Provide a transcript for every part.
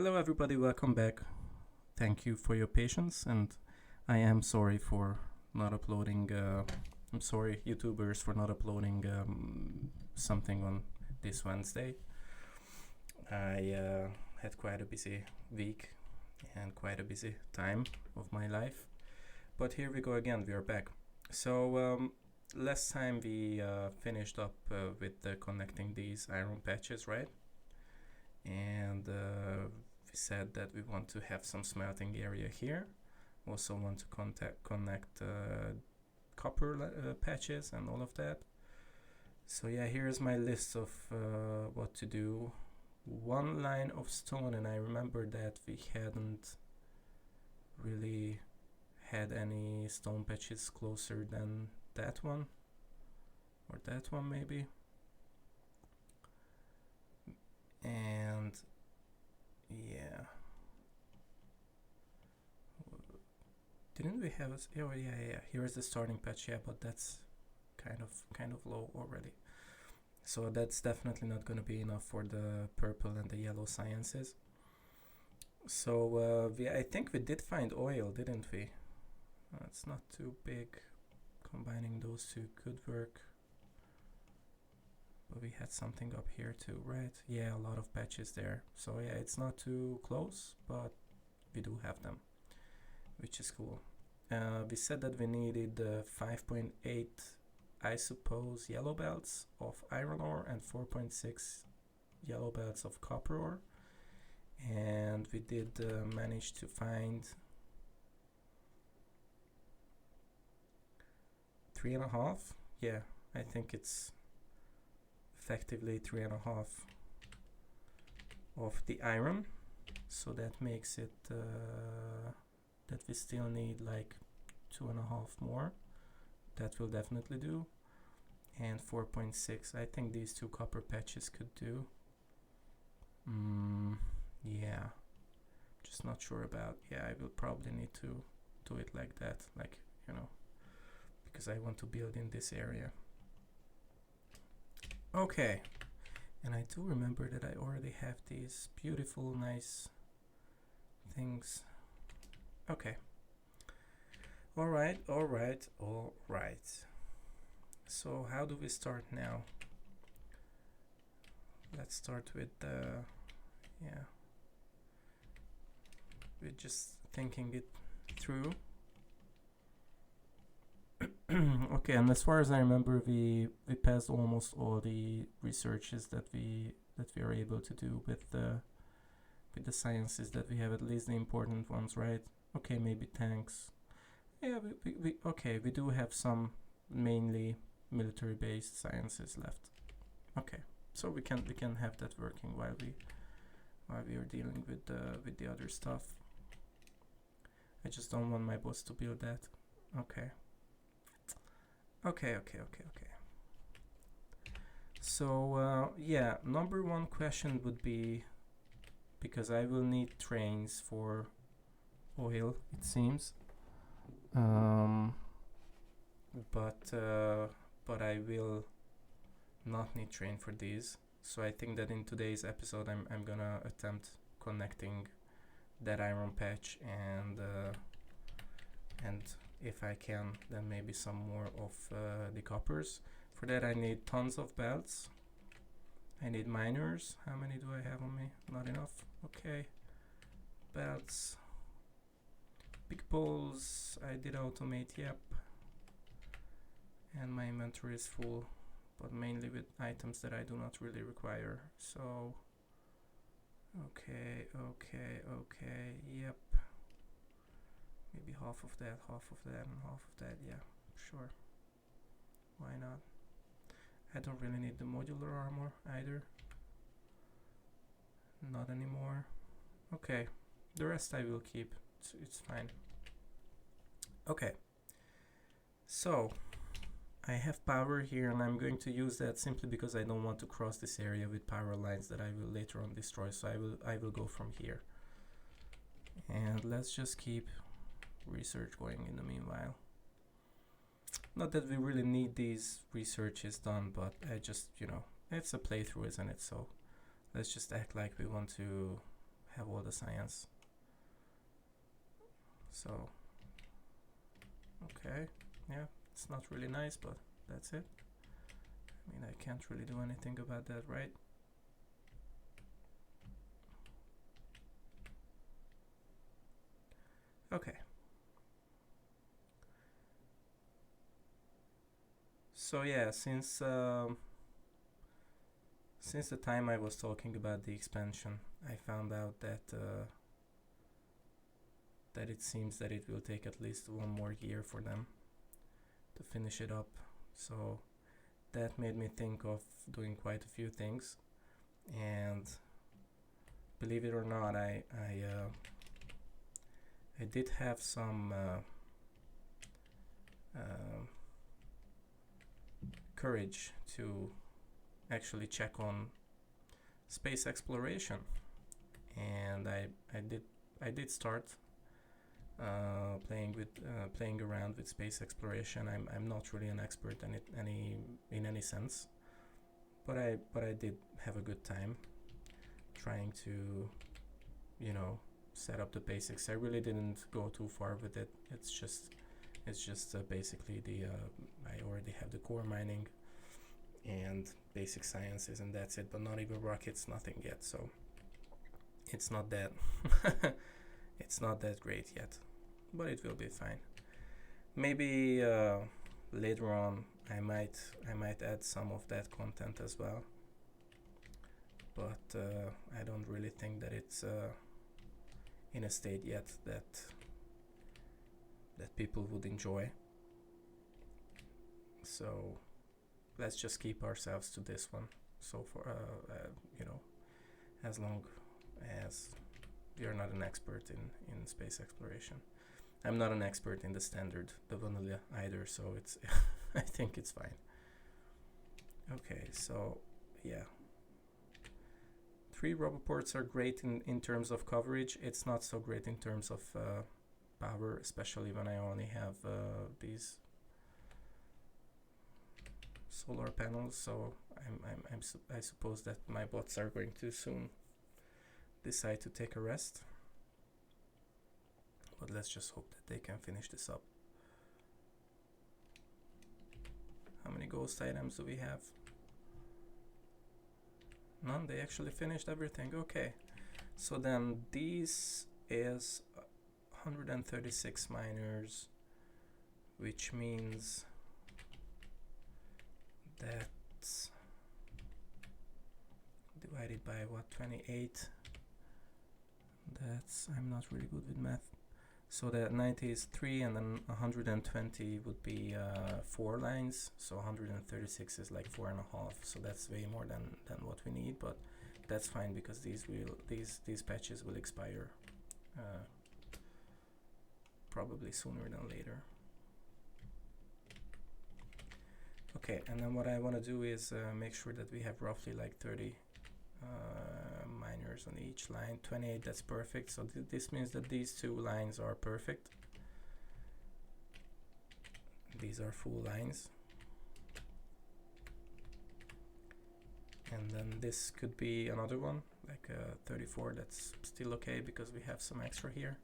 Hello, everybody. Welcome back. Thank you for your patience, and I am sorry for not uploading. I'm sorry, YouTubers, for not uploading something on this Wednesday. I had quite a busy week and quite a busy time of my life, but here we go again. We are back. So last time we finished up with connecting these iron patches, right? And we said that we want to have some smelting area here. Also want to connect copper patches and all of that. So yeah, here's my list of what to do. One line of stone, and I remember that we hadn't really had any stone patches closer than that one, or that one maybe. And yeah, didn't we have oh yeah, here's the starting patch. Yeah, but that's kind of low already, so that's definitely not going to be enough for the purple and the yellow sciences. So I think we did find oil, didn't we? It's not too big. Combining those two could work. But we had something up here too, right? Yeah, a lot of patches there. So yeah, it's not too close, but we do have them, which is cool. We said that we needed 5.8, I suppose, yellow belts of iron ore and 4.6 yellow belts of copper ore. And we did manage to find 3.5. Yeah, I think it's effectively 3.5 of the iron. So that makes it that we still need like 2.5 more. That will definitely do. And 4.6. I think these two copper patches could do. Yeah, just not sure about. Yeah, I will probably need to do it like that, like, because I want to build in this area. Okay, and I do remember that I already have these beautiful, nice things. Okay. All right. So how do we start now? Let's start with we're just thinking it through. Okay, and as far as I remember, we passed almost all the researches that we are able to do with the sciences that we have, at least the important ones, right? Okay, maybe tanks. Yeah, we do have some mainly military-based sciences left. Okay, so we can have that working while we are dealing with the other stuff. I just don't want my boss to build that. Okay. So yeah, number one question would be, because I will need trains for oil, it seems. But I will not need train for these. So I think that in today's episode I'm gonna attempt connecting that iron patch and if I can, then maybe some more of the coppers. For that I need tons of belts. I need miners. How many do I have on me? Not enough. Okay. Belts. Big poles. I did automate, yep. And my inventory is full, but mainly with items that I do not really require. So, okay, yep. Maybe half of that, and half of that, yeah, sure. Why not? I don't really need the modular armor either. Not anymore. Okay, the rest I will keep, it's fine. Okay, so I have power here and I'm going to use that simply because I don't want to cross this area with power lines that I will later on destroy, so I will go from here. And let's just keep research going in the meanwhile. Not that we really need these researches done, but I just, it's a playthrough, isn't it? So let's just act like we want to have all the science. So, okay, yeah, it's not really nice, but that's it. I mean, I can't really do anything about that, right? Okay. So yeah, since the time I was talking about the expansion, I found out that that it seems that it will take at least 1 more year for them to finish it up. So that made me think of doing quite a few things, and believe it or not, I did have some courage to actually check on space exploration, and I did start playing around with space exploration. I'm not really an expert in any sense, but I did have a good time trying to, you know, set up the basics. I really didn't go too far with it. It's just basically I already have the core mining and basic sciences, and that's it. But not even rockets, nothing yet. So it's not that it's not that great yet, but it will be fine. Maybe later on I might add some of that content as well, but I don't really think that it's in a state yet that people would enjoy. So let's just keep ourselves to this one. So for you know, as long as we are not an expert in space exploration. I'm not an expert in the standard, the vanilla either, so it's I think it's fine. Okay, so yeah. 3 roboports are great in terms of coverage. It's not so great in terms of power, especially when I only have these solar panels. So I suppose that my bots are going to soon decide to take a rest. But let's just hope that they can finish this up. How many ghost items do we have? None. They actually finished everything. Okay, so then this is 136 miners, which means that's divided by what, 28. That's, I'm not really good with math. So that 90 is 3, and then 120 would be 4 lines. So 136 is like 4.5. So that's way more than what we need, but that's fine because these patches will expire probably sooner than later. Okay, and then what I want to do is make sure that we have roughly like 30 miners on each line. 28, that's perfect. So this means that these 2 lines are perfect. These are full lines. And then this could be another one, like 34, that's still okay because we have some extra here.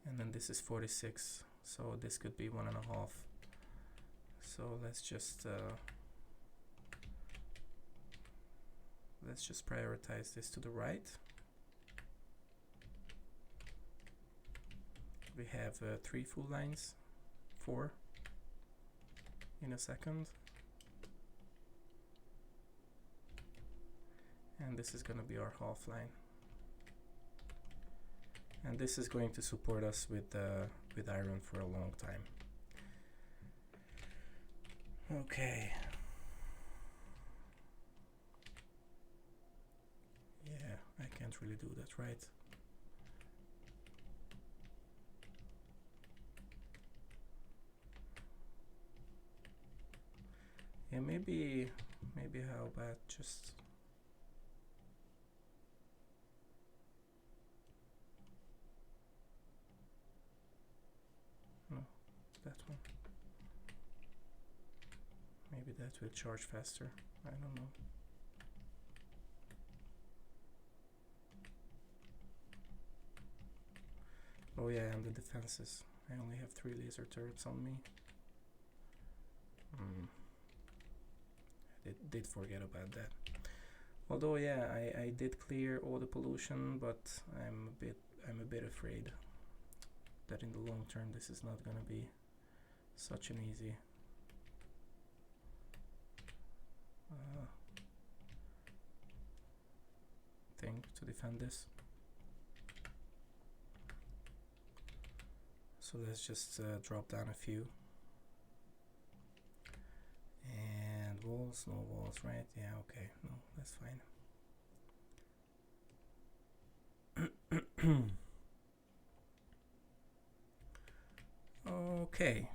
And then this is 46, so this could be 1.5. So let's just prioritize this to the right. We have 3 full lines, 4 in a second. And this is going to be our half line. And this is going to support us with iron for a long time. Okay. Yeah, I can't really do that, right? Yeah, maybe how about just no, that one. Maybe that will charge faster. I don't know. Oh yeah, and the defenses. I only have 3 laser turrets on me. I did forget about that. Although yeah, I did clear all the pollution, but I'm a bit afraid that in the long term this is not gonna be such an easy thing to defend this. So let's just drop down a few. And walls, no walls, right? Yeah, okay, no, that's fine. Okay.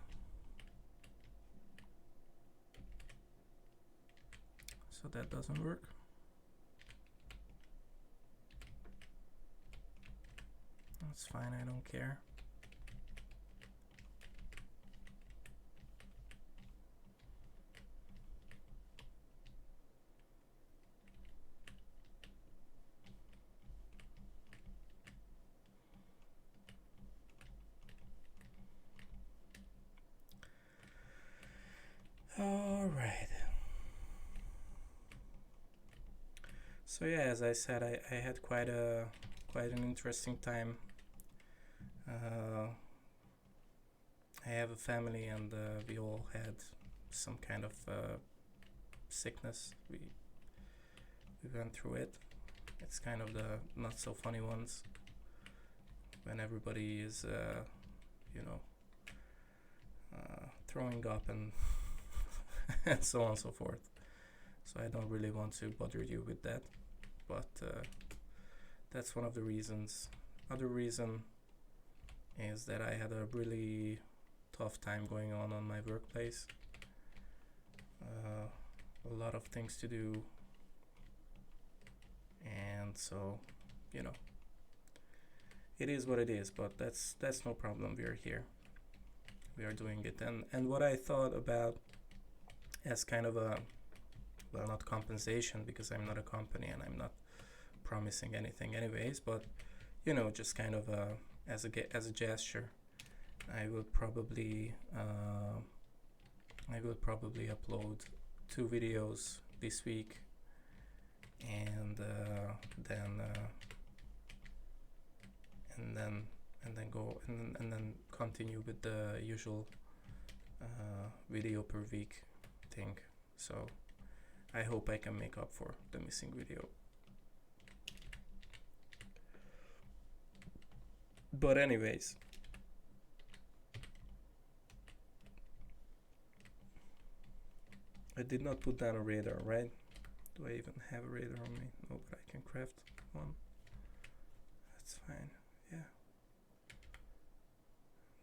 So that doesn't work. That's fine, I don't care. All right. So yeah, as I said, I had quite an interesting time. I have a family, and we all had some kind of sickness. We went through it. It's kind of the not so funny ones when everybody is, you know, throwing up and and so on and so forth. So I don't really want to bother you with that, but that's one of the reasons. Other reason is that I had a really tough time going on my workplace. A lot of things to do, and so, you know, it is what it is, but that's no problem. We are here, we are doing it. And what I thought about as kind of a, well, not compensation, because I'm not a company and I'm not promising anything anyways, but you know, just kind of as a gesture, I will probably upload 2 videos this week, and then continue with the usual video per week thing. So I hope I can make up for the missing video. But anyways, I did not put down a radar, right? Do I even have a radar on me? No, but I can craft one. That's fine, yeah.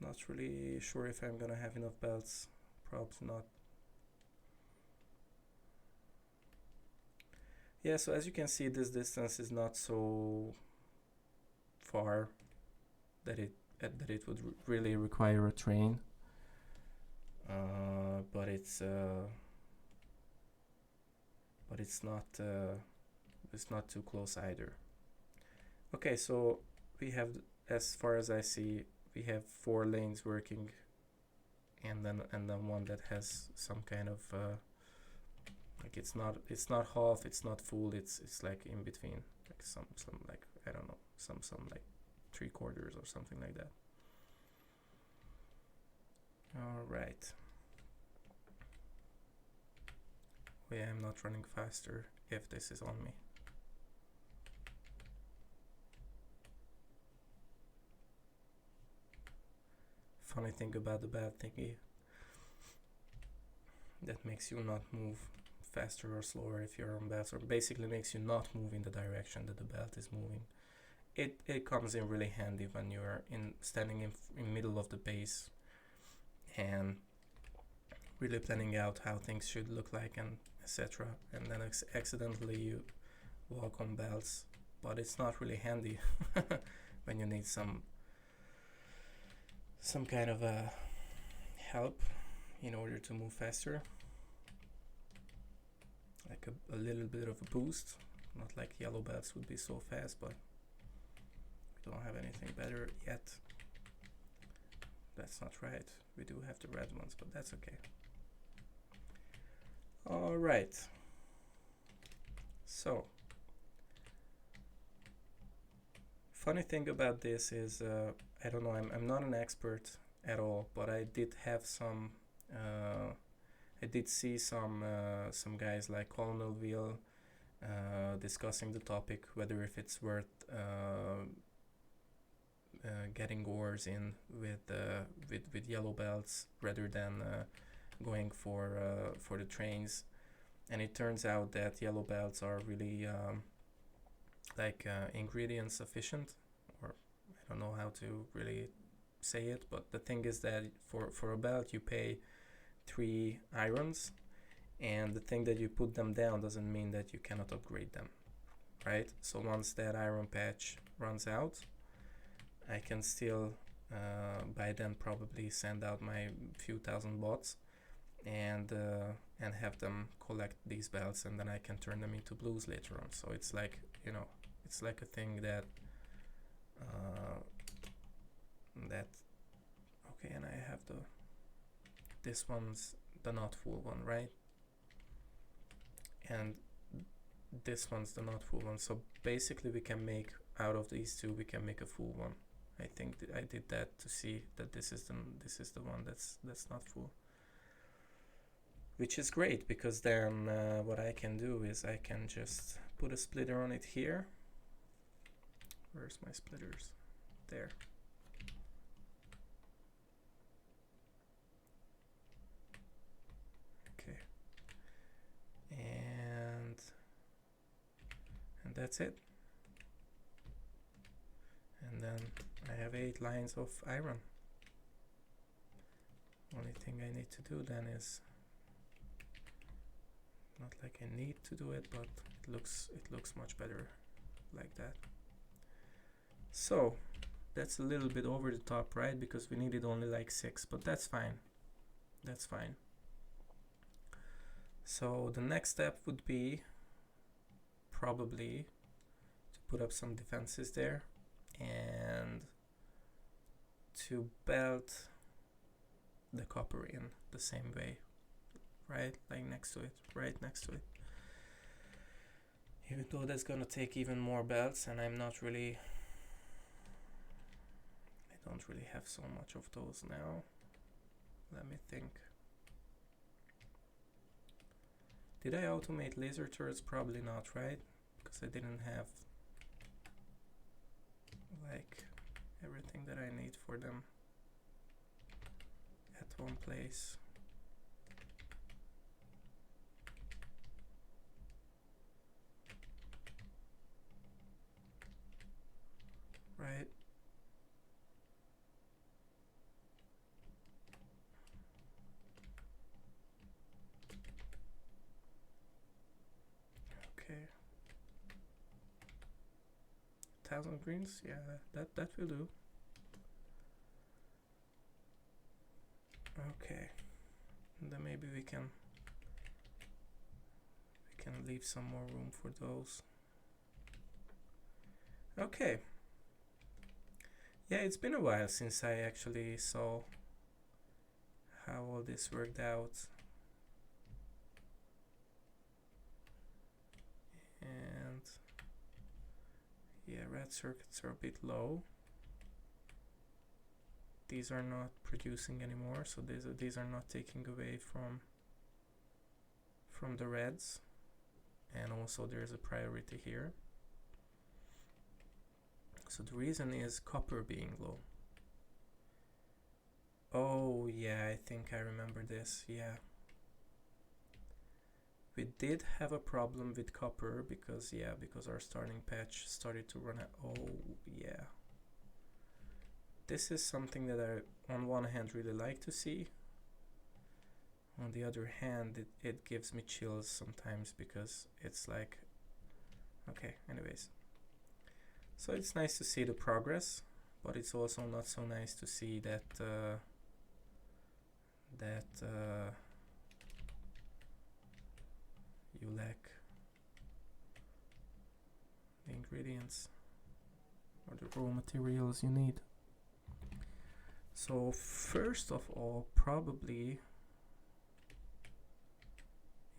Not really sure if I'm gonna have enough belts. Probably not. Yeah, so as you can see, this distance is not so far that it would really require a train. But it's not too close either. Okay, so we have, as far as I see, we have 4 lanes working, and then one that has some kind of like it's not half, it's not full, it's like in between, like some like, I don't know, some like 3/4 or something like that. All right. Oh yeah, I'm not running faster if this is on me. Funny thing about the belt thingy, that makes you not move faster or slower if you're on belts, or basically makes you not move in the direction that the belt is moving. It comes in really handy when you're standing in middle of the base and really planning out how things should look like, and etc. And then accidentally you walk on belts, but it's not really handy when you need some kind of help in order to move faster, like a little bit of a boost. Not like yellow belts would be so fast, but we don't have anything better yet. that's not right. We do have the red ones, but that's okay. All right. So, funny thing about this is, I don't know, I'm not an expert at all, but I did have some, I did see some guys like Colonel Veal discussing the topic, whether if it's worth getting ores in with yellow belts rather than going for the trains. And it turns out that yellow belts are really ingredient sufficient, or I don't know how to really say it, but the thing is that for a belt you pay 3 irons, and the thing that you put them down doesn't mean that you cannot upgrade them, right? So once that iron patch runs out, I can still by then probably send out my few thousand bots and have them collect these belts, and then I can turn them into blues later on. So it's like, you know, it's like a thing that okay, and I have this one's the not full one, right? And this one's the not full one. So basically we can make, out of these two, we can make a full one. I think I did that to see that this is the one that's not full, which is great, because then what I can do is I can just put a splitter on it here. Where's my splitters? There. Okay. And that's it. And then I have 8 lines of iron. Only thing I need to do then is, not like I need to do it, but it looks much better like that. So that's a little bit over the top, right? Because we needed only like 6, but that's fine. That's fine. So the next step would be probably to put up some defenses there and to belt the copper in the same way, right? Like next to it, right next to it. Even though that's gonna take even more belts, and I don't really have so much of those now. Let me think. Did I automate laser turrets? Probably not, right? Because I didn't have like everything that I need for them at one place. Right? Okay. 1,000 greens? Yeah, that will do. Okay. And then maybe we can leave some more room for those. Okay. Yeah, it's been a while since I actually saw how all this worked out. And yeah, red circuits are a bit low. These are not producing anymore, so these are not taking away from the reds. And also there's a priority here. So the reason is copper being low. Oh yeah, I think I remember this. Yeah, we did have a problem with copper because our starting patch started to run out. Oh yeah, this is something that I on one hand really like to see. On the other hand, it gives me chills sometimes, because it's like, okay, anyways. So it's nice to see the progress, but it's also not so nice to see that you lack the ingredients or the raw materials you need. So first of all, probably,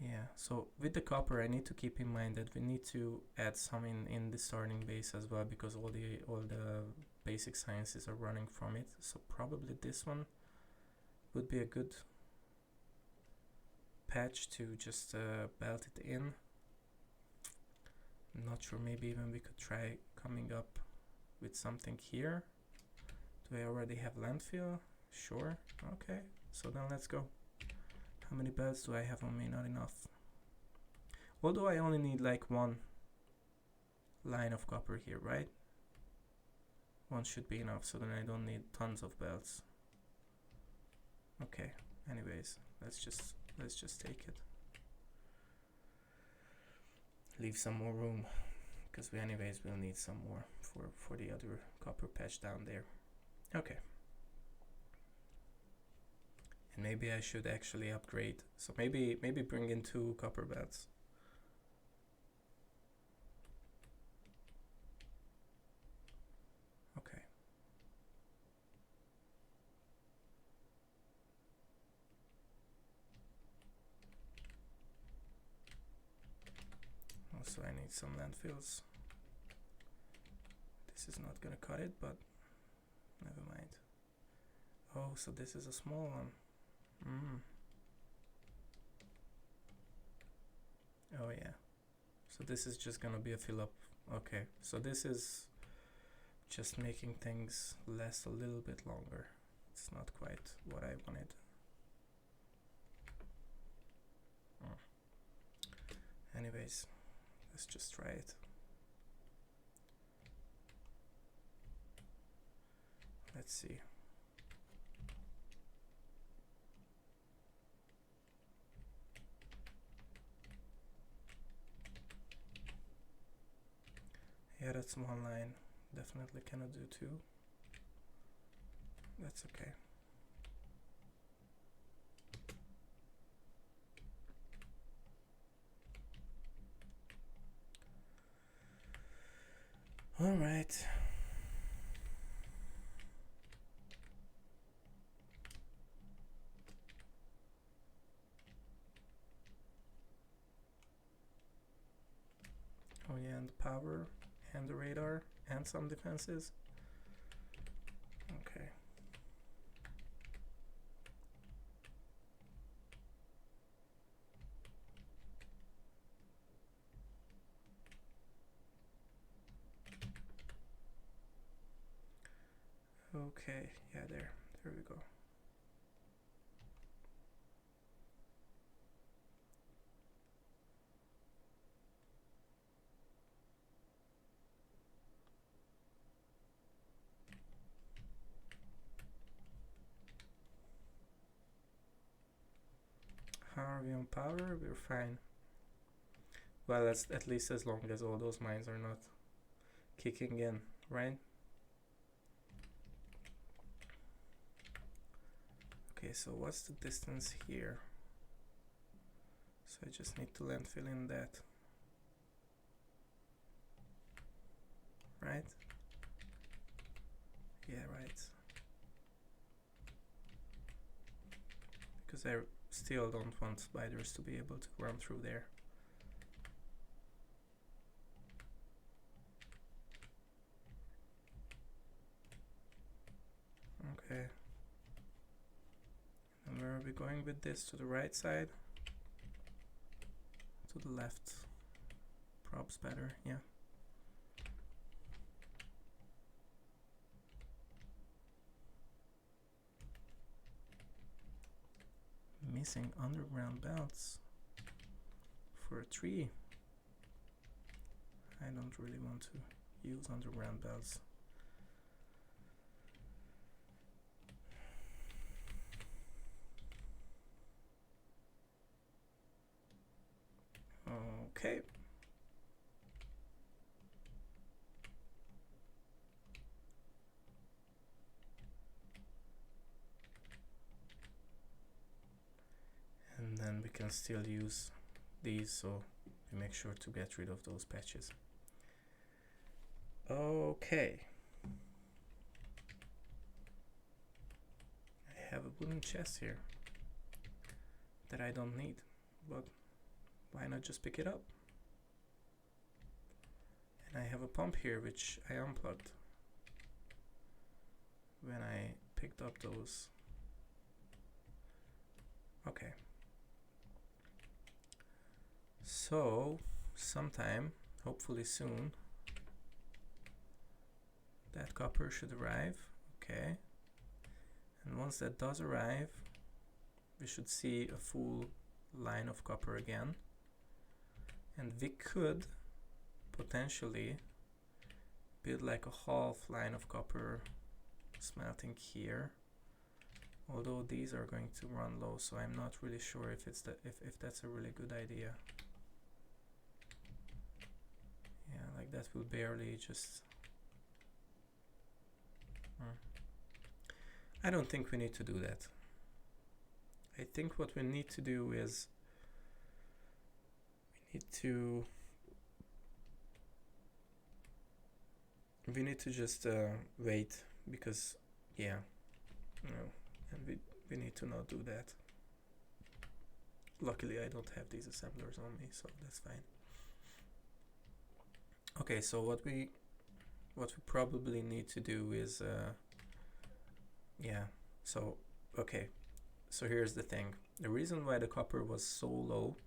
yeah, so with the copper I need to keep in mind that we need to add some in the starting base as well, because all the basic sciences are running from it. So probably this one would be a good patch to just belt it in. I'm not sure, maybe even we could try coming up with something here. Do I already have landfill? Sure, okay, so then let's go. How many belts do I have on me? Not enough. Although I only need like one line of copper here, right? One should be enough, so then I don't need tons of belts. Okay, anyways, let's just take it. Leave some more room, because we anyways will need some more for the other copper patch down there. Okay. And maybe I should actually upgrade. So maybe bring in 2 copper belts. Okay. Also I need some landfills. This is not gonna cut it, but never mind. Oh, so this is a small one. Oh yeah. So this is just gonna be a fill up. Okay, so this is just making things last a little bit longer. It's not quite what I wanted. Anyways, let's just try it. Let's see. Yeah, that's one line. Definitely cannot do 2. That's okay. All right. Oh yeah, and the power and the radar and some defenses. Okay. Okay, yeah, there we go. How are we on power? We're fine. Well, that's at least as long as all those mines are not kicking in, right? Okay, so what's the distance here? So I just need to landfill in that. Right? Yeah, right. Because I still don't want spiders to be able to run through there. Okay. And where are we going with this? To the right side? To the left. Probs better, yeah. Missing underground belts for a tree. I don't really want to use underground belts. Okay. And then we can still use these, so we make sure to get rid of those patches. Okay. wooden chest here that I don't need, but why not just pick it up? And I have a pump here which I unplugged when I picked up those. Okay. So sometime, hopefully soon, that copper should arrive. Okay. And once that does arrive, we should see a full line of copper again. And we could potentially build like a half line of copper smelting here. Although these are going to run low, so I'm not really sure if it's if that's a really good idea. Yeah, like that will barely just... I don't think we need to do that. I think what we need to do is we need to just wait, because yeah, no, and we need to not do that. Luckily I don't have these assemblers on me, so that's fine. Okay, so what we probably need to do is yeah, so okay, so here's the thing. The reason why the copper was so low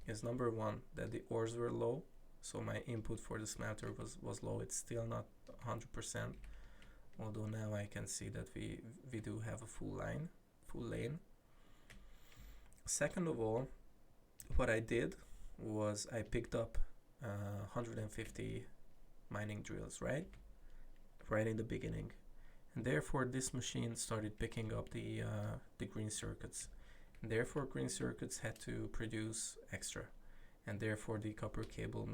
is, number one, that the ores were low, so my input for the smelter was low. It's still not 100%, although now I can see that we do have a full lane. Second of all, what I did was I picked up 150 mining drills, right in the beginning, and therefore this machine started picking up the green circuits, and therefore green circuits had to produce extra, and therefore the copper cable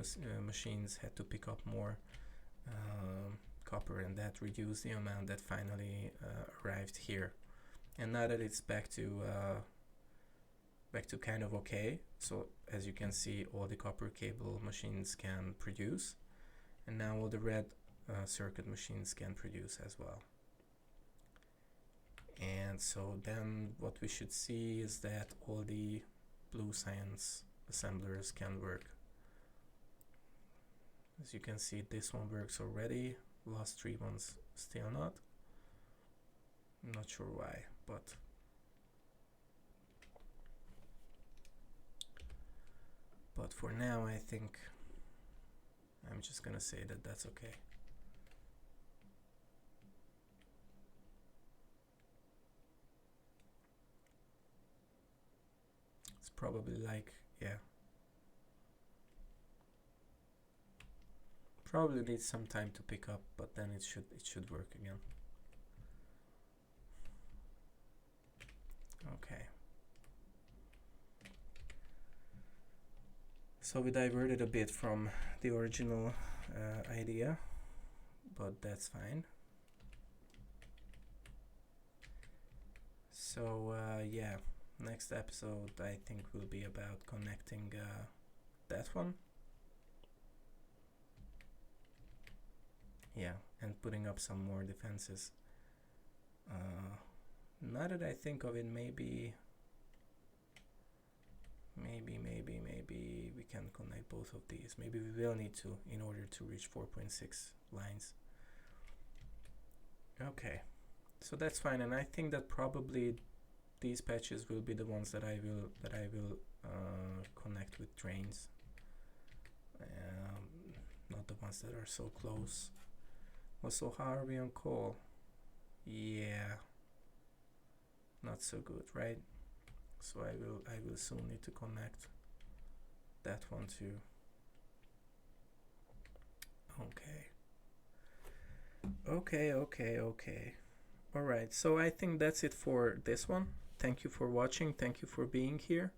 machines had to pick up more copper, and that reduced the amount that finally arrived here. And now that it's back to kind of okay, so as you can see, all the copper cable machines can produce, and now all the red circuit machines can produce as well. And so then what we should see is that all the blue science assemblers can work. As you can see, this one works already, last three ones still not. I'm not sure why, but for now I think I'm just gonna say that that's okay. It's probably like, yeah, probably needs some time to pick up, but then it should work again. Okay. So we diverted a bit from the original idea, but that's fine. So yeah, next episode I think will be about connecting that one. Yeah, and putting up some more defenses. Now that I think of it, maybe we can connect both of these. Maybe we will need to, in order to reach 4.6 lines. Okay, so that's fine, and I think that probably these patches will be the ones that I will connect with drains, not the ones that are so close. Also, how are we on coal? Yeah, not so good, right? So I will soon need to connect that one too. Okay. All right, so I think that's it for this one. Thank you for watching. Thank you for being here.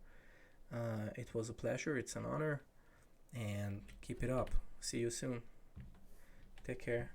It was a pleasure. It's an honor, and keep it up. See you soon. Take care.